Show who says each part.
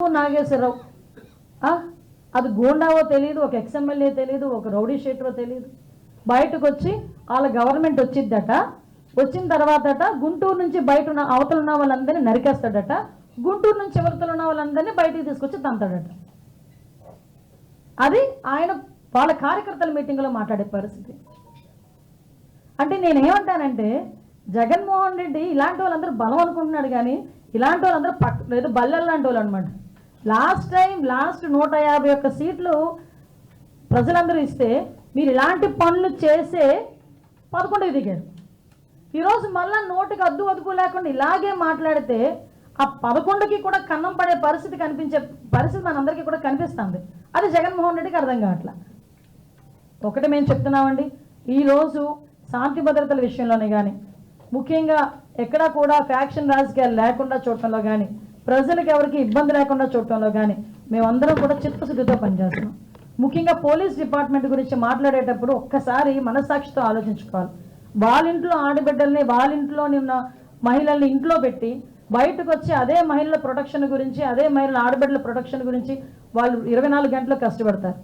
Speaker 1: నాగేశ్వరరావు అది గూండావో తెలియదు, ఒక ఎక్స్ఎమ్మెల్యే తెలియదు, ఒక రౌడీ షీటరో తెలియదు. బయటకు వచ్చి వాళ్ళ గవర్నమెంట్ వచ్చిద్దట, వచ్చిన తర్వాతట గుంటూరు నుంచి బయట ఉన్న అవతలు ఉన్న వాళ్ళందరినీ నరికేస్తాడట, గుంటూరు నుంచి చివరితలు ఉన్న వాళ్ళందరినీ బయటికి తీసుకొచ్చి తంతాడట. అది ఆయన వాళ్ళ కార్యకర్తల మీటింగ్లో మాట్లాడే పరిస్థితి. అంటే నేనేమంటానంటే జగన్మోహన్ రెడ్డి ఇలాంటి వాళ్ళందరూ బలం అనుకుంటున్నాడు, కానీ ఇలాంటి వాళ్ళందరూ లేదు బల్లెలు లాంటి వాళ్ళు అనమాట. లాస్ట్ 151 సీట్లు ప్రజలందరూ ఇస్తే మీరు ఇలాంటి పనులు చేసే 11కి దిగారు. ఈరోజు మళ్ళా నోటికి అదుపు లేకుండా ఇలాగే మాట్లాడితే ఆ 11కి కూడా కన్నం పడే పరిస్థితి కనిపించే పరిస్థితి మనందరికీ కూడా కనిపిస్తుంది. అది జగన్మోహన్ రెడ్డికి అర్థం కావట్లా. ఒకటి మేము చెప్తున్నామండి, ఈరోజు శాంతి భద్రతల విషయంలోనే కానీ, ముఖ్యంగా ఎక్కడా కూడా ఫ్యాక్షన్ రాజకీయాలు లేకుండా చూడటంలో కానీ, ప్రజలకు ఎవరికి ఇబ్బంది లేకుండా చూడటంలో కానీ మేమందరం కూడా చిత్తశుద్ధితో పనిచేస్తున్నాం. ముఖ్యంగా పోలీస్ డిపార్ట్మెంట్ గురించి మాట్లాడేటప్పుడు ఒక్కసారి మనస్సాక్షితో ఆలోచించుకోవాలి. వాళ్ళ ఇంట్లో ఆడబిడ్డల్ని, వాళ్ళ ఇంట్లోని ఉన్న మహిళల్ని ఇంట్లో పెట్టి బయటకు వచ్చి అదే మహిళల ప్రొటెక్షన్ గురించి, అదే మహిళల ఆడబిడ్డల ప్రొటెక్షన్ గురించి వాళ్ళు 24 గంటలు కష్టపడతారు.